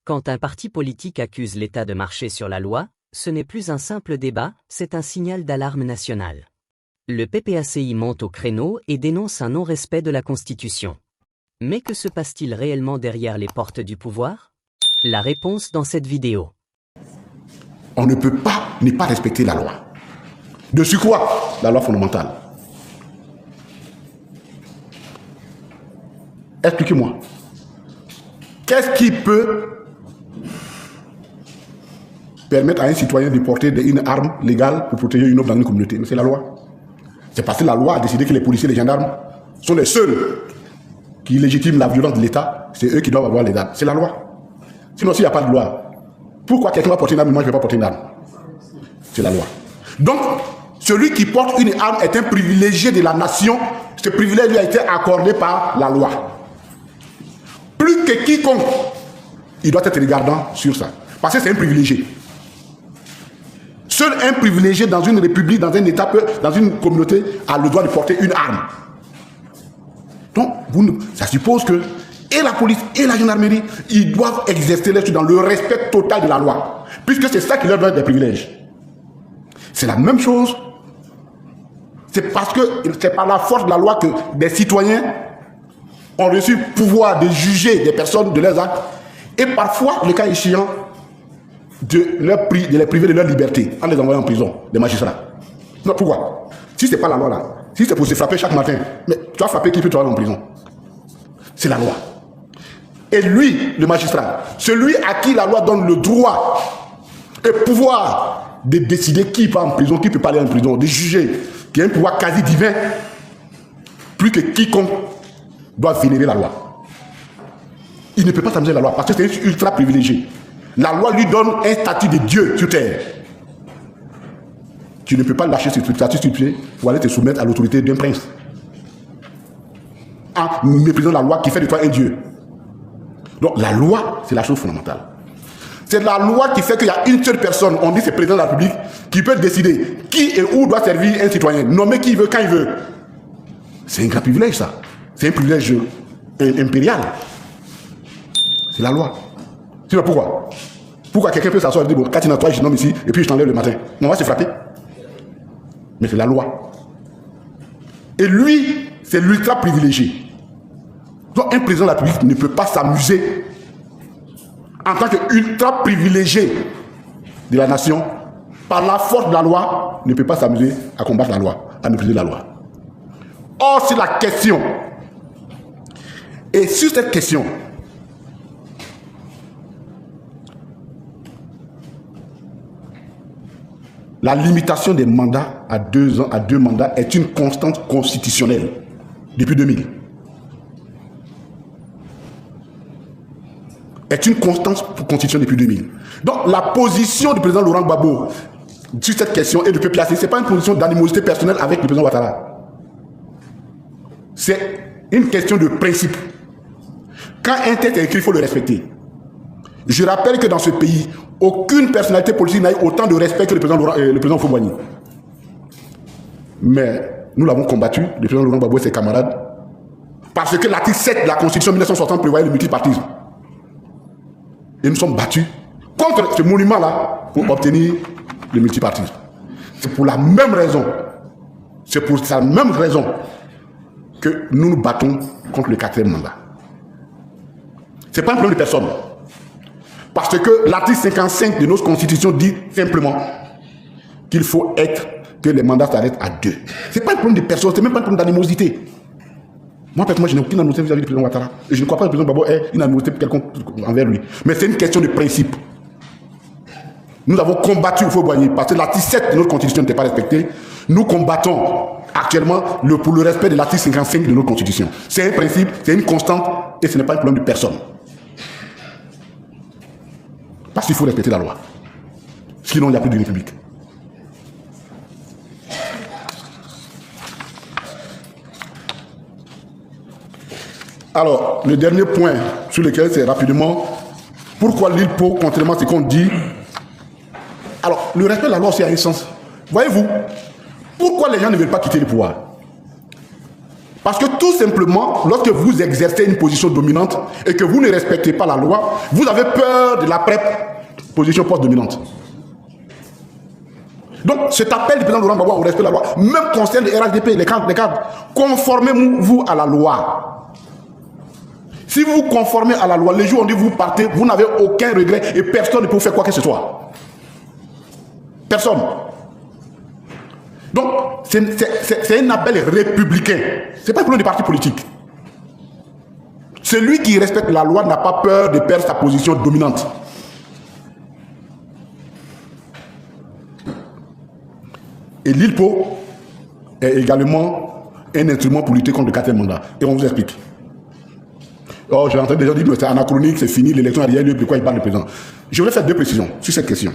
Quand un parti politique accuse l'État de marcher sur la loi, ce n'est plus un simple débat, c'est un signal d'alarme nationale. Le PPACI monte au créneau et dénonce un non-respect de la Constitution. Mais que se passe-t-il réellement derrière les portes du pouvoir? La réponse dans cette vidéo. On ne peut pas ne pas respecter la loi. Dessus quoi? La loi fondamentale. Expliquez-moi. Qu'est-ce qui peut permettre à un citoyen de porter une arme légale pour protéger une autre dans une communauté? Mais c'est la loi. C'est parce que la loi a décidé que les policiers et les gendarmes sont les seuls qui légitiment la violence de l'État. C'est eux qui doivent avoir les armes. C'est la loi. Sinon, s'il n'y a pas de loi, pourquoi quelqu'un va porter une arme et moi je ne vais pas porter une arme? C'est la loi. Donc, celui qui porte une arme est un privilégié de la nation. Ce privilège lui a été accordé par la loi. Plus que quiconque, il doit être regardant sur ça. Parce que c'est un privilégié. Seul un privilégié dans une république, dans un État, dans une communauté, a le droit de porter une arme. Donc, ça suppose que et la police et la gendarmerie, ils doivent exercer les choses dans le respect total de la loi. Puisque c'est ça qui leur donne des privilèges. C'est la même chose. C'est parce que c'est par la force de la loi que des citoyens ont reçu le pouvoir de juger des personnes de leurs actes et parfois, le cas échéant, de les priver de leur liberté en les envoyant en prison, des magistrats. Non, pourquoi? Si ce n'est pas la loi là, si c'est pour se frapper chaque matin, mais tu vas frapper qui peut te aller en prison? C'est la loi. Et lui, le magistrat, celui à qui la loi donne le droit et pouvoir de décider qui va en prison, qui peut pas aller en prison, de juger, qui a un pouvoir quasi divin, plus que quiconque doit vénérer la loi. Il ne peut pas s'amuser la loi parce que c'est ultra privilégié. La loi lui donne un statut de Dieu sur terre. Tu ne peux pas lâcher ce statut sur pied pour aller te soumettre à l'autorité d'un prince. En méprisant la loi qui fait de toi un Dieu. Donc la loi, c'est la chose fondamentale. C'est la loi qui fait qu'il y a une seule personne, on dit c'est le président de la République, qui peut décider qui et où doit servir un citoyen, nommer qui il veut, quand il veut. C'est un grand privilège ça. C'est un privilège impérial. C'est la loi. Sinon pourquoi? Pourquoi quelqu'un peut s'asseoir et dire, bon, quand tu n'as toi, je nomme ici, et puis je t'enlève le matin. On va se frapper. Mais c'est la loi. Et lui, c'est l'ultra privilégié. Donc un président de la République ne peut pas s'amuser en tant qu'ultra privilégié de la nation, par la force de la loi, ne peut pas s'amuser à combattre la loi, à mépriser la loi. Or, c'est la question. Et sur cette question, la limitation des mandats à 2 ans, à 2 mandats est une constante constitutionnelle depuis 2000. Est une constante constitutionnelle depuis 2000. Donc la position du président Laurent Gbagbo sur cette question et de PPACI, ce n'est pas une position d'animosité personnelle avec le président Ouattara. C'est une question de principe. Quand un texte est écrit, il faut le respecter. Je rappelle que dans ce pays, aucune personnalité politique n'a eu autant de respect que le président Houphouët-Boigny. Mais nous l'avons combattu, le président Laurent Gbagbo et ses camarades, parce que l'article 7 de la Constitution 1960 prévoyait le multipartisme. Et nous sommes battus contre ce monument-là pour obtenir le multipartisme. C'est pour la même raison, c'est pour sa même raison que nous nous battons contre le 4e mandat. Ce n'est pas un problème de personne. Parce que l'article 55 de notre constitution dit simplement qu'il faut que les mandats s'arrêtent à 2. Ce n'est pas un problème de personne, ce n'est même pas un problème d'animosité. Moi, personnellement, je n'ai aucune animosité vis-à-vis du président Ouattara. Et je ne crois pas que le président Gbagbo ait une animosité quelconque envers lui. Mais c'est une question de principe. Nous avons combattu Houphouët-Boigny parce que l'article 7 de notre constitution n'était pas respecté. Nous combattons actuellement pour le respect de l'article 55 de notre constitution. C'est un principe, c'est une constante et ce n'est pas un problème de personne. Parce qu'il faut respecter la loi. Sinon, il n'y a plus de république. Alors, le dernier point sur lequel c'est rapidement, pourquoi l'île Pau, contrairement à ce qu'on dit. Alors, le respect de la loi aussi a un sens. Voyez-vous, pourquoi les gens ne veulent pas quitter le pouvoir? Parce que tout simplement, lorsque vous exercez une position dominante et que vous ne respectez pas la loi, vous avez peur de la position post-dominante. Donc, cet appel du président Laurent Gbagbo au respect de la loi, même concerne les RHDP, les cadres, conformez-vous à la loi. Si vous vous conformez à la loi, les jours où on dit vous partez, vous n'avez aucun regret et personne ne peut vous faire quoi que ce soit. Personne. Donc, c'est un appel républicain. Ce n'est pas pour des partis politiques. Celui qui respecte la loi n'a pas peur de perdre sa position dominante. Et l'ILPO est également un instrument pour lutter contre le quatrième mandat. Et on vous explique. Oh, j'ai entendu des gens dire que c'est anachronique, c'est fini, l'élection a rien lieu, pourquoi il parle le président. Je voudrais faire deux précisions sur cette question.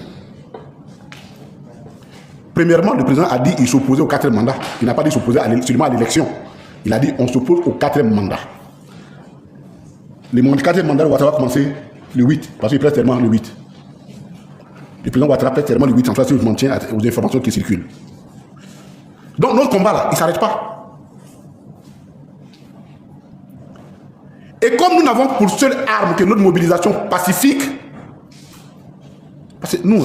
Premièrement, le président a dit qu'il s'opposait au quatrième mandat. Il n'a pas dit s'opposer seulement à l'élection. Il a dit on s'oppose au quatrième mandat. Le quatrième mandat va commencer le 8, parce qu'il prête tellement le 8. Le président Ouattara prête tellement le 8, en fait, si je m'en tiens aux informations qui circulent. Donc notre combat là, il ne s'arrête pas. Et comme nous n'avons pour seule arme que notre mobilisation pacifique, parce que nous,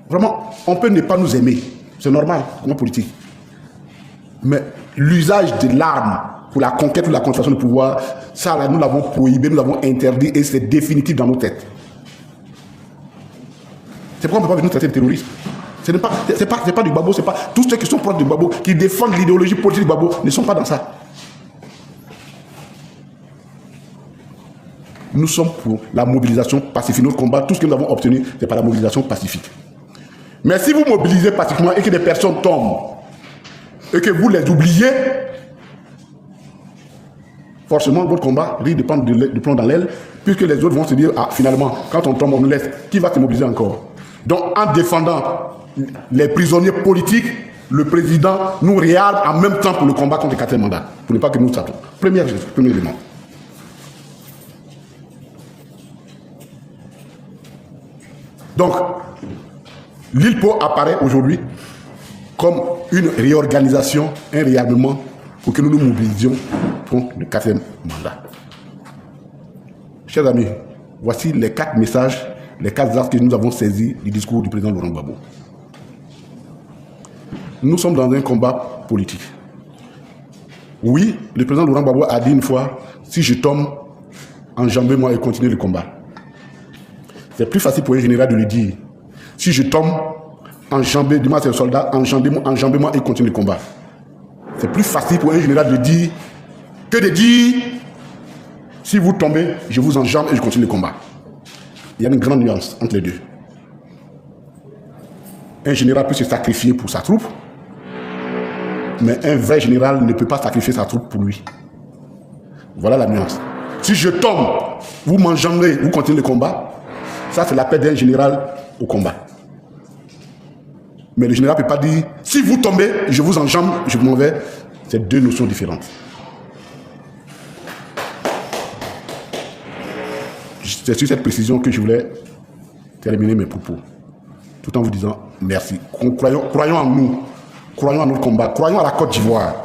vraiment, on peut ne pas nous aimer. C'est normal, comme politique. Mais l'usage de l'arme pour la conquête ou la contestation du pouvoir, ça là, nous l'avons prohibé, nous l'avons interdit et c'est définitif dans nos têtes. C'est pourquoi on ne peut pas venir traiter de terrorisme. Ce n'est pas du Gbagbo, c'est pas tous ceux qui sont proches du Gbagbo, qui défendent l'idéologie politique du Gbagbo, ne sont pas dans ça. Nous sommes pour la mobilisation pacifique. Notre combat, tout ce que nous avons obtenu, c'est par la mobilisation pacifique. Mais si vous mobilisez pacifiquement et que des personnes tombent, et que vous les oubliez, forcément, votre combat risque de prendre du plomb dans l'aile, puisque les autres vont se dire, ah, finalement, quand on tombe, on nous laisse, qui va se mobiliser encore? Donc, en défendant les prisonniers politiques, le président nous réarme en même temps pour le combat contre le quatrième mandat, pour ne pas que nous sachions. Premier élément. Donc, l'ILPO apparaît aujourd'hui comme une réorganisation, un réarmement pour que nous nous mobilisions pour le quatrième mandat. Chers amis, voici les 4 messages, les 4 axes que nous avons saisis du discours du président Laurent Gbagbo. Nous sommes dans un combat politique. Oui, le président Laurent Gbagbo a dit une fois, si je tombe, enjambez-moi et continuez le combat. C'est plus facile pour un général de le dire. Si je tombe, enjambez, dis-moi ces soldats, enjambez-moi et continuez le combat. C'est plus facile pour un général de dire que de dire, si vous tombez, je vous enjambe et je continue le combat. Il y a une grande nuance entre les deux. Un général peut se sacrifier pour sa troupe, mais un vrai général ne peut pas sacrifier sa troupe pour lui. Voilà la nuance. Si je tombe, vous m'enjambez, vous continuez le combat, ça c'est l'appel d'un général au combat. Mais le général ne peut pas dire, si vous tombez, je vous enjambe, je m'en vais. C'est deux notions différentes. C'est sur cette précision que je voulais terminer mes propos, tout en vous disant merci. Croyons en nous, croyons en notre combat, croyons à la Côte d'Ivoire,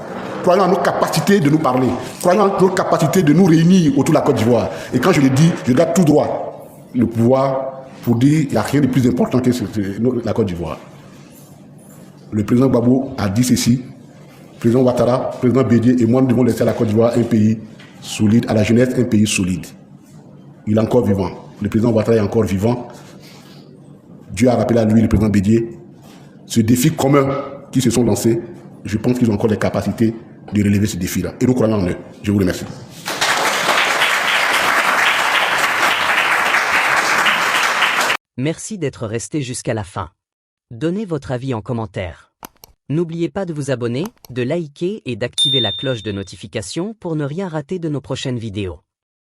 croyons à nos capacités de nous parler, croyons à notre capacité de nous réunir autour de la Côte d'Ivoire. Et quand je le dis, je garde tout droit le pouvoir pour dire qu'il n'y a rien de plus important que la Côte d'Ivoire. Le président Gbagbo a dit ceci, le président Ouattara, le président Bédié et moi, nous devons laisser à la Côte d'Ivoire un pays solide, à la jeunesse un pays solide. Il est encore vivant. Le président Ouattara est encore vivant. Dieu a rappelé à lui, le président Bédié, ce défi commun qu'ils se sont lancés, je pense qu'ils ont encore les capacités de relever ce défi-là. Et nous croyons en eux. Je vous remercie. Merci d'être resté jusqu'à la fin. Donnez votre avis en commentaire. N'oubliez pas de vous abonner, de liker et d'activer la cloche de notification pour ne rien rater de nos prochaines vidéos.